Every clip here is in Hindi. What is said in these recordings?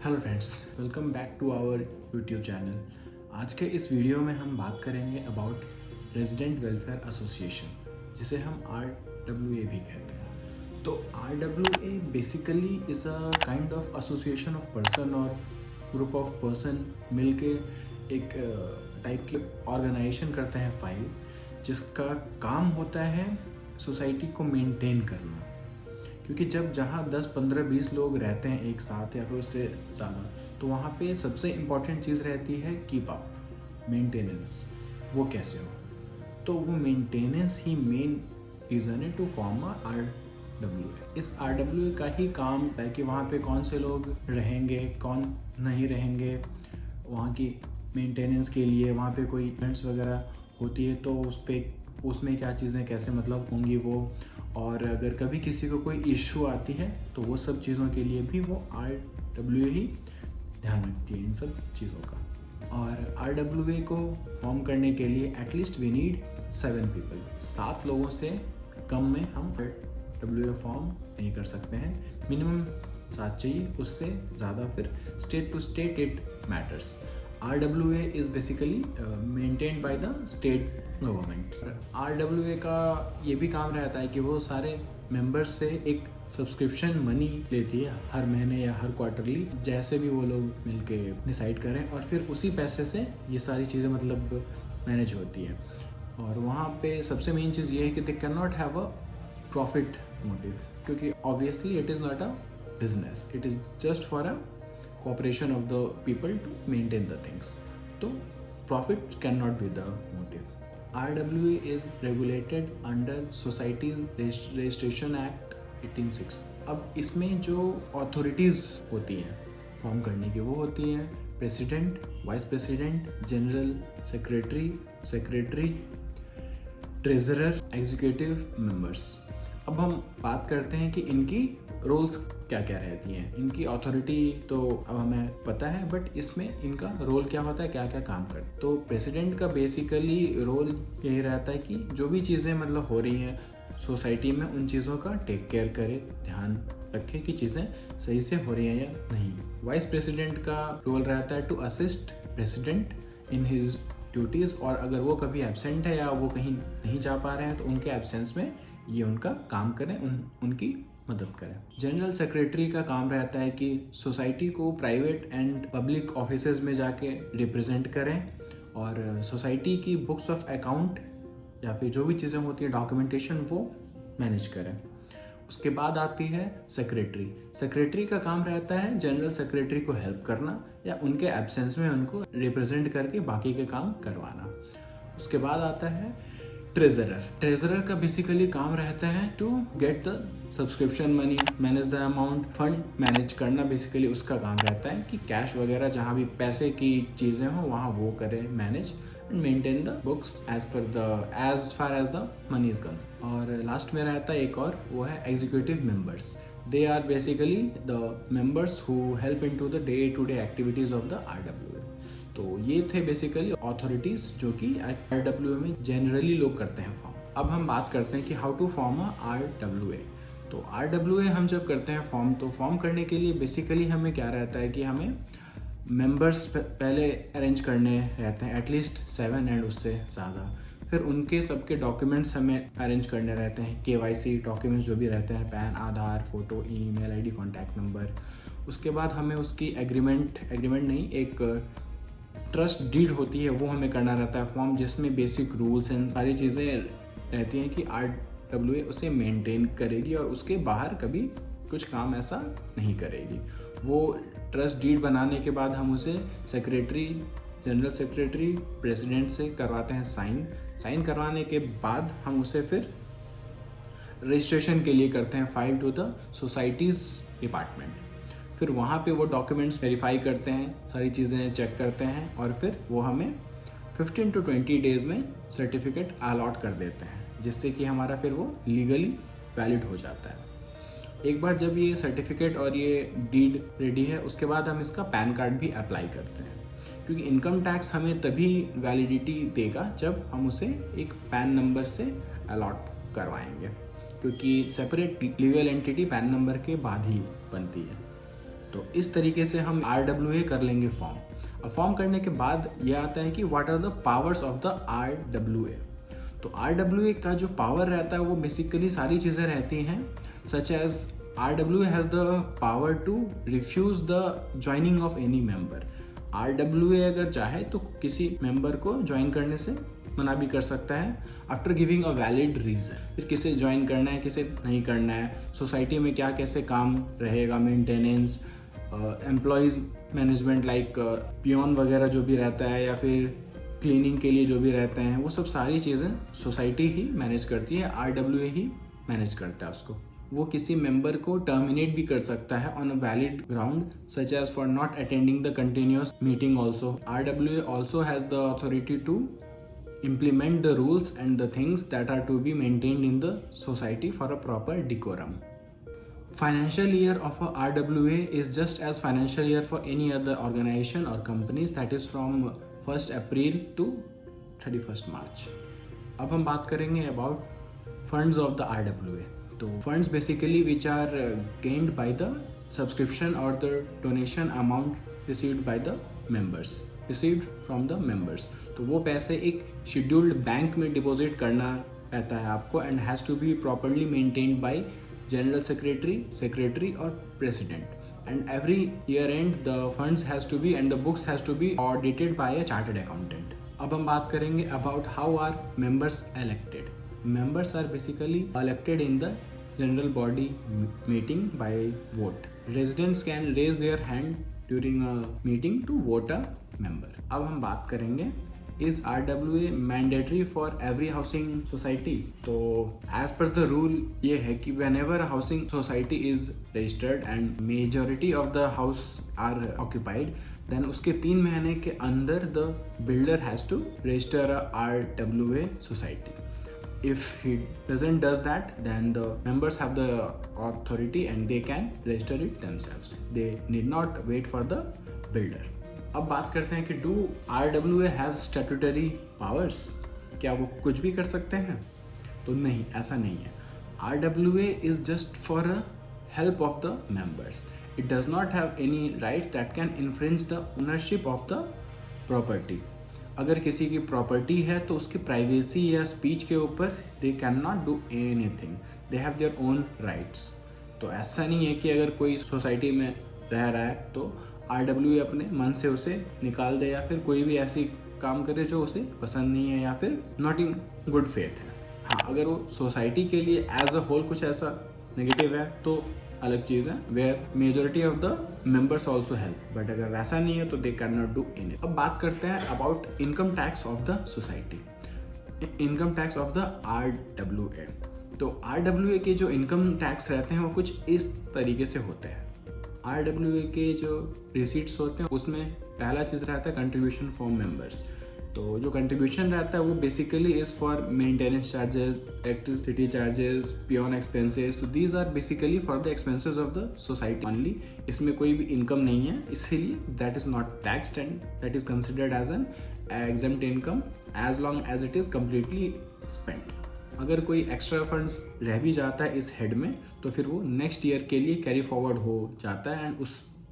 Hello friends, welcome back to our YouTube channel. आज के इस वीडियो में हम बात करेंगे अबाउट रेजिडेंट वेलफेयर एसोसिएशन, जिसे हम RWA भी कहते हैं। तो RWA basically is a kind of association of person और ग्रुप ऑफ पर्सन मिलके एक टाइप की ऑर्गेनाइजेशन करते हैं फाइल, जिसका काम होता है सोसाइटी को मेंटेन करना। क्योंकि जब जहाँ 10, 15, 20 लोग रहते हैं एक साथ या फिर उससे ज़्यादा, तो वहाँ पे सबसे इम्पॉर्टेंट चीज़ रहती है कीप अप, मेंटेनेंस। वो कैसे हो? तो वो मेंटेनेंस ही मेन रीज़न है टू फॉर्म अ RWA। इस RWA का ही काम है कि वहाँ पे कौन से लोग रहेंगे, कौन नहीं रहेंगे, वहाँ की मेंटेनेंस के लिए वहाँ पे कोई इवेंट्स वगैरह होती है तो उसमें क्या चीज़ें कैसे होंगी वो, और अगर कभी किसी को कोई इशू आती है तो वो सब चीज़ों के लिए भी वो RWA ही ध्यान रखती है इन सब चीज़ों का। और RWA को फॉर्म करने के लिए एटलीस्ट वी नीड 7 पीपल। 7 लोगों से कम में हम RWA फॉर्म नहीं कर सकते हैं, मिनिमम 7 चाहिए, उससे ज़्यादा फिर state to state it matters. RWA is basically maintained by the state government। RWA का ये भी काम रहता है कि वो सारे मेंबर्स से एक सब्सक्रिप्शन मनी लेती है हर महीने या हर क्वार्टरली, जैसे भी वो लोग मिलके डिसाइड करें, और फिर उसी पैसे से ये सारी चीज़ें मैनेज होती है। और वहाँ पे सबसे मेन चीज़ ये है कि they can not have a profit motive, क्योंकि obviously it is not a business, it is just for a cooperation of the people to maintain the things. So profit cannot be the motive. RWA is regulated under Societies Registration Act 1860। अब इसमें जो अथॉरिटीज़ होती हैं फॉर्म करने की, वो होती हैं president, vice president, general secretary, treasurer, executive members. अब हम बात करते हैं कि इनकी रोल्स क्या क्या रहती हैं। इनकी अथॉरिटी तो अब हमें पता है, बट इसमें इनका रोल क्या होता है, क्या क्या काम करते हैं। तो प्रेसिडेंट का बेसिकली रोल यही रहता है कि जो भी चीज़ें हो रही हैं सोसाइटी में, उन चीज़ों का टेक केयर करे, ध्यान रखे कि चीज़ें सही से हो रही हैं या नहीं। वाइस प्रेसिडेंट का रोल रहता है to assist president in his duties, और अगर वो कभी एब्सेंट है या वो कहीं नहीं जा पा रहे हैं तो उनके एब्सेंस में ये उनका काम करें, उनकी मदद करें। जनरल सेक्रेटरी का काम रहता है कि सोसाइटी को प्राइवेट एंड पब्लिक ऑफिसेज में जाके रिप्रेजेंट करें, और सोसाइटी की बुक्स ऑफ अकाउंट या फिर जो भी चीज़ें होती हैं डॉक्यूमेंटेशन, वो मैनेज करें। उसके बाद आती है सेक्रेटरी का काम रहता है जनरल सेक्रेटरी को हेल्प करना या उनके एब्सेंस में उनको रिप्रेजेंट करके बाकी के काम करवाना। उसके बाद आता है ट्रेजरर का बेसिकली काम रहता है to get the subscription money, manage the amount, fund manage करना, बेसिकली उसका काम रहता है कि कैश वगैरह जहाँ भी पैसे की चीज़ें हो वहाँ वो करे manage, and maintain the books as far as the money is concern. और लास्ट में रहता है एक और, वो है executive members. They are basically the members who help in to the day to day activities of the RWA। तो ये थे बेसिकली अथॉरिटीज़ जो कि RWA में जनरली लोग करते हैं फॉर्म। अब हम बात करते हैं कि how to form a RWA। तो RWA हम जब करते हैं फॉर्म, तो फॉर्म करने के लिए बेसिकली हमें क्या रहता है कि हमें मेंबर्स पहले अरेंज करने रहते हैं, एटलीस्ट 7 एंड उससे ज़्यादा। फिर उनके सबके डॉक्यूमेंट्स हमें अरेंज करने रहते हैं, KYC डॉक्यूमेंट्स जो भी रहते हैं, PAN, Aadhaar, photo, email ID, contact number. उसके बाद हमें उसकी एग्रीमेंट नहीं, एक ट्रस्ट डीड होती है, वो हमें करना रहता है फॉर्म, जिसमें बेसिक रूल्स एंड सारी चीज़ें रहती हैं कि RWA उसे मेंटेन करेगी और उसके बाहर कभी कुछ काम ऐसा नहीं करेगी। वो ट्रस्ट डीड बनाने के बाद हम उसे जनरल सेक्रेटरी, प्रेसिडेंट से करवाते हैं साइन करवाने के बाद हम उसे फिर रजिस्ट्रेशन के लिए करते हैं file to the societies department. फिर वहाँ पे वो डॉक्यूमेंट्स वेरीफाई करते हैं, सारी चीज़ें चेक करते हैं, और फिर वो हमें 15 to 20 डेज़ में सर्टिफिकेट अलॉट कर देते हैं, जिससे कि हमारा फिर वो लीगली वैलिड हो जाता है। एक बार जब ये सर्टिफिकेट और ये डीड रेडी है, उसके बाद हम इसका पैन कार्ड भी अप्लाई करते हैं, क्योंकि इनकम टैक्स हमें तभी वैलिडिटी देगा जब हम उसे एक पैन नंबर से अलॉट करवाएंगे, क्योंकि separate legal entity pan number के बाद ही बनती है। तो इस तरीके से हम RWA कर लेंगे फॉर्म। अब फॉर्म करने के बाद ये आता है कि what are the powers of the RWA। तो RWA का जो पावर रहता है वो बेसिकली सारी चीज़ें रहती हैं, such as RWA has the power to refuse the joining of any member. RWA अगर चाहे तो किसी मेंबर को ज्वाइन करने से मना भी कर सकता है after giving a valid reason. फिर किसे ज्वाइन करना है, किसे नहीं करना है, सोसाइटी में क्या कैसे काम रहेगा, maintenance, employees management like peon वगैरह जो भी रहता है, या फिर क्लीनिंग के लिए जो भी रहते हैं, वो सब सारी चीज़ें सोसाइटी ही मैनेज करती है, RWA ही मैनेज करता है उसको। वो किसी मेंबर को टर्मिनेट भी कर सकता है on a valid ground such as for not attending the continuous meeting also. RWA also has the authority to implement the rules and the things that are to be maintained in the society for a proper decorum. Financial year of a RWA is just as financial year for any other organization or companies, that is from 1st April to 31st March. अब हम बात करेंगे about funds of the RWA. तो funds basically which are gained by the subscription or the donation amount received by the members, received from the members. तो वो पैसे एक शेड्यूल्ड बैंक में डिपॉजिट करना रहता है आपको, and has to be properly maintained by general secretary और president, and every year and the funds has to be and the books has to be audited by a chartered accountant. अब हम बात करेंगे about how are members elected. Members are basically elected in the general body meeting by vote. Residents can raise their hand during a meeting to vote a member. अब हम बात करेंगे is RWA mandatory for every housing society. तो एज पर द रूल ये है कि whenever housing society is registered and majority of the house are occupied, then उसके 3 महीने के अंदर the builder has to register a RWA society. If he doesn't does that, then the members have the authority and they can register it themselves. They need not wait for the builder. अब बात करते हैं कि do RWA have statutory powers? क्या वो कुछ भी कर सकते हैं? तो नहीं, ऐसा नहीं है. RWA is just for a help of the members. It does not have any rights that can infringe the ownership of the property. अगर किसी की प्रॉपर्टी है तो उसकी प्राइवेसी या स्पीच के ऊपर दे can not do anything, they have their own rights. तो ऐसा नहीं है कि अगर कोई सोसाइटी में रह रहा है तो RWA अपने मन से उसे निकाल दे, या फिर कोई भी ऐसी काम करे जो उसे पसंद नहीं है या फिर नॉट इन गुड फेथ है. हाँ, अगर वो सोसाइटी के लिए एज अ होल कुछ ऐसा नेगेटिव है तो अलग चीज़ है, where majority of the members also help, but अगर वैसा नहीं है तो they can not do any. अब बात करते हैं about income tax of the society. Income tax of the RWA. तो RWA के जो इनकम टैक्स रहते हैं वो कुछ इस तरीके से होते हैं. RWA के जो रिसीट्स होते हैं उसमें पहला चीज़ रहता है कंट्रीब्यूशन फ्रॉम मेंबर्स. तो जो कंट्रीब्यूशन रहता है वो basically is for maintenance charges, electricity charges, peon expenses. तो these are basically for the expenses of the society only. इसमें कोई भी इनकम नहीं है, इसीलिए that is not taxed and that is considered as an exempt income as long as it is completely spent. अगर कोई एक्स्ट्रा फंड्स रह भी जाता है इस हेड में तो फिर वो नेक्स्ट ईयर के लिए कैरी फॉरवर्ड हो जाता है एंड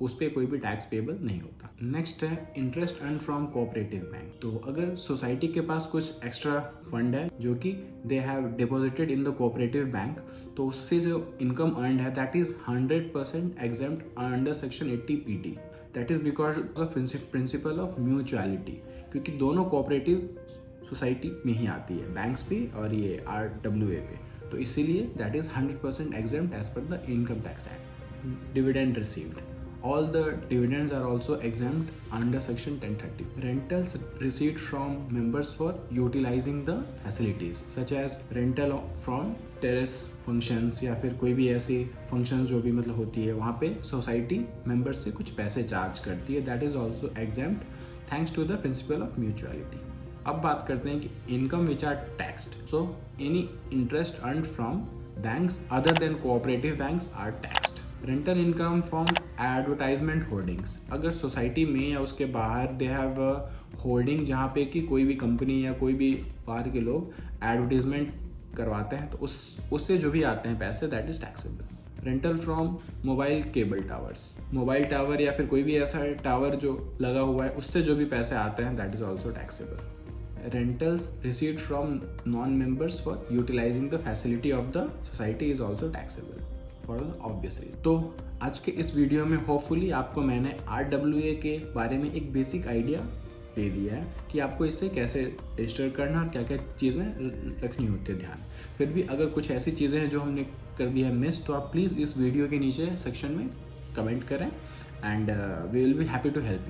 उस पर कोई भी टैक्स पेबल नहीं होता. नेक्स्ट है interest earn from cooperative bank. तो अगर सोसाइटी के पास कुछ एक्स्ट्रा फंड है जो कि they have deposited in the cooperative bank, तो उससे जो इनकम अर्न है that is 100% exempt under section 80 PD. That is because of principle of mutuality, क्योंकि दोनों कोऑपरेटिव सोसाइटी में ही आती है, बैंक्स पे और ये RWA पे. तो इसीलिए that is 100% exempt as per the income tax act. Dividend received. All the dividends are also exempt under section 1030. Rentals received from members for utilizing the facilities such as rental from terrace functions या फिर कोई भी ऐसी functions जो भी मतलब होती है वहाँ पे society members से कुछ पैसे चार्ज करती है. That is also exempt thanks to the principle of mutuality. अब बात करते हैं कि income which are taxed. So any interest earned from banks other than cooperative banks are taxed. Rental income from advertisement hoardings. अगर सोसाइटी में या उसके बाहर दे हैव होर्डिंग जहाँ पे कि कोई भी कंपनी या कोई भी बाहर के लोग एडवर्टीजमेंट करवाते हैं तो उससे जो भी आते हैं पैसे that is taxable. Rental from mobile cable towers, mobile tower या फिर कोई भी ऐसा टावर जो लगा हुआ है उससे जो भी पैसे आते हैं that is also taxable. Rentals received from non members for utilising the facility of the society is also taxable for the obvious reason. तो आज के इस वीडियो में होपफुली आपको मैंने RWA के बारे में एक बेसिक आइडिया दे दिया है कि आपको इससे कैसे रजिस्टर करना और क्या क्या चीज़ें रखनी होती है ध्यान। फिर भी अगर कुछ ऐसी चीज़ें हैं जो हमने कर दी है मिस, तो आप प्लीज़ इस वीडियो के नीचे सेक्शन में कमेंट करें and we will be happy to help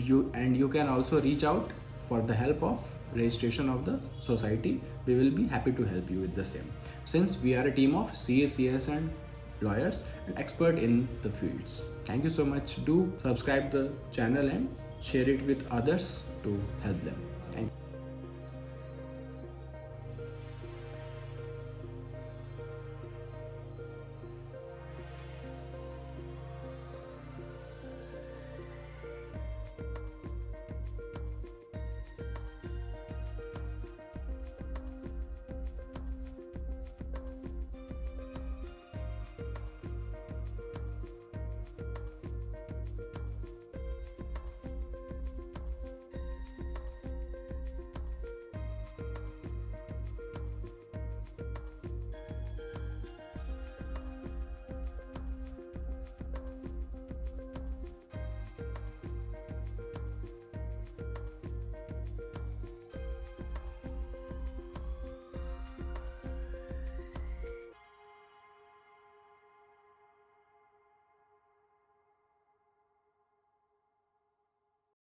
you and you can also reach out for the help of registration of the society. We will be happy to help you with the same, since we are a team of CA, CS and lawyers and expert in the fields. Thank you so much. Do subscribe the channel and share it with others to help them.